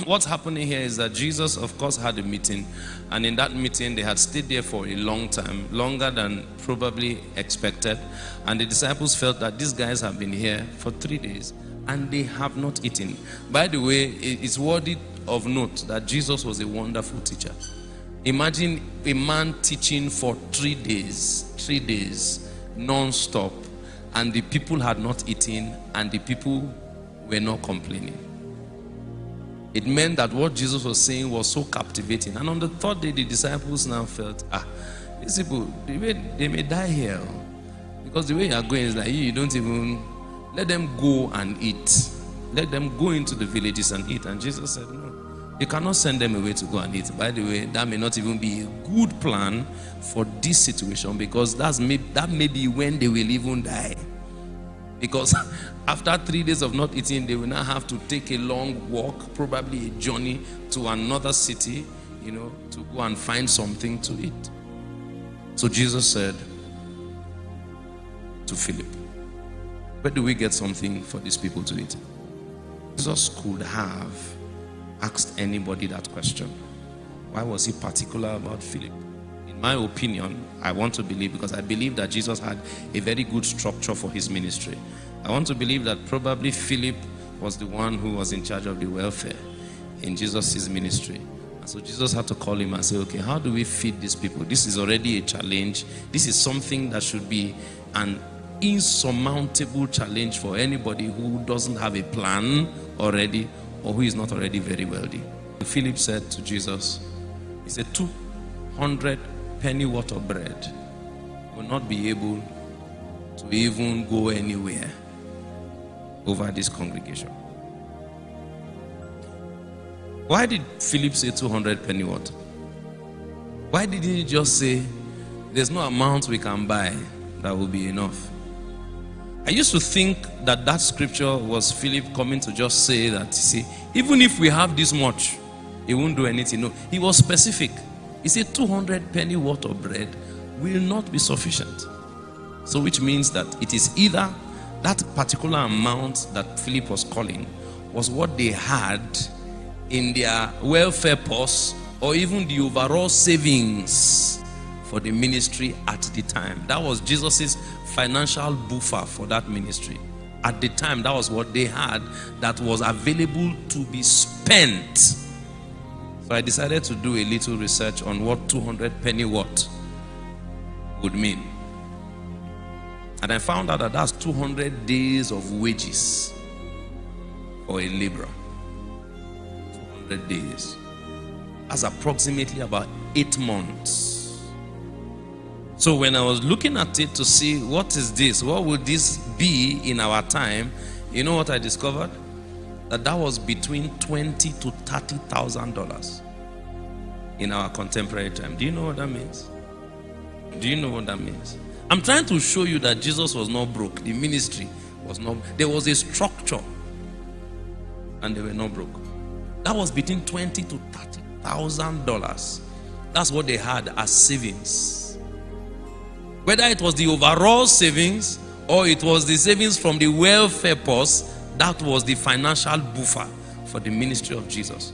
what's happening here is that Jesus, of course, had a meeting, and in that meeting they had stayed there for a long time, longer than probably expected, and the disciples felt that these guys have been here for 3 days and they have not eaten. By the way, it's worthy of note that Jesus was a wonderful teacher. Imagine a man teaching for 3 days non-stop, and the people had not eaten and the people were not complaining. It meant that what Jesus was saying was so captivating. And on the third day, the disciples now felt, these people, they may die here. Because the way you are going is like, you don't even, let them go and eat. Let them go into the villages and eat. And Jesus said, no, you cannot send them away to go and eat. By the way, that may not even be a good plan for this situation, because that may be when they will even die. Because after 3 days of not eating, they will now have to take a long walk, probably a journey to another city, to go and find something to eat. So Jesus said to Philip, where do we get something for these people to eat? Jesus could have asked anybody that question. Why was he particular about Philip? In my opinion, I want to believe, because I believe that Jesus had a very good structure for his ministry. I want to believe that probably Philip was the one who was in charge of the welfare in Jesus' ministry. And so Jesus had to call him and say, okay, how do we feed these people? This is already a challenge. This is something that should be an insurmountable challenge for anybody who doesn't have a plan already, or who is not already very wealthy. Philip said to Jesus, he said, 200 penny worth of bread will not be able to even go anywhere over this congregation. Why did Philip say 200 penny worth? Why didn't he just say, there's no amount we can buy that will be enough? I used to think that scripture was Philip coming to just say that, see, even if we have this much, it won't do anything. No, he was specific. He said 200 penny worth of bread will not be sufficient. So which means that it is either that particular amount that Philip was calling was what they had in their welfare purse, or even the overall savings for the ministry at the time. That was Jesus's financial buffer for that ministry. At the time, that was what they had that was available to be spent. So I decided to do a little research on what 200 penny worth would mean. And I found out that that's 200 days of wages for a laborer. 200 days. That's approximately about 8 months. So when I was looking at it to see what is this, what would this be in our time, you know what I discovered? That was between $20,000 to $30,000 in our contemporary time. Do you know what that means? Do you know what that means? I'm trying to show you that Jesus was not broke. The ministry was not. There was a structure, and they were not broke. That was between $20,000 to $30,000. That's what they had as savings. Whether it was the overall savings or it was the savings from the welfare purse, that was the financial buffer for the ministry of Jesus.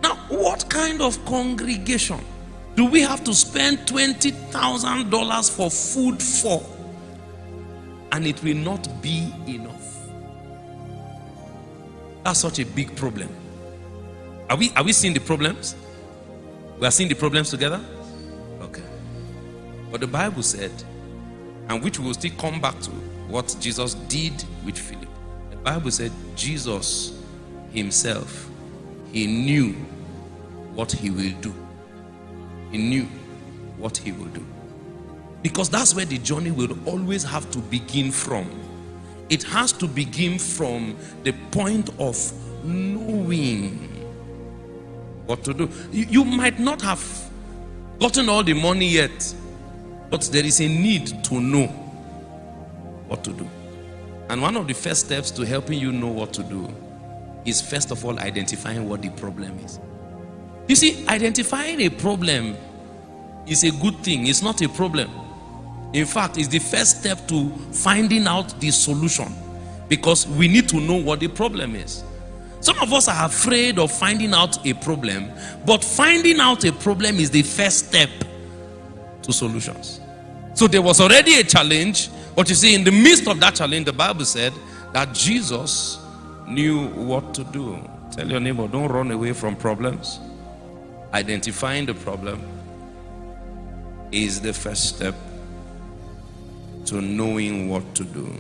Now, what kind of congregation do we have to spend $20,000 for food for, and it will not be enough? That's such a big problem. Are we seeing the problems? We are seeing the problems together? Okay. But the Bible said, and which we will still come back to what Jesus did with Philip. The Bible said Jesus himself, he knew what he will do. He knew what he will do. Because that's where the journey will always have to begin from. It has to begin from the point of knowing what to do. You might not have gotten all the money yet, but there is a need to know what to do. And one of the first steps to helping you know what to do is first of all identifying what the problem is. You see, identifying a problem is a good thing. It's not a problem. In fact, it's the first step to finding out the solution, because we need to know what the problem is. Some of us are afraid of finding out a problem, but finding out a problem is the first step to solutions. So there was already a challenge, but you see, in the midst of that challenge, the Bible said that Jesus knew what to do. Tell your neighbor, don't run away from problems. Identifying the problem is the first step to knowing what to do.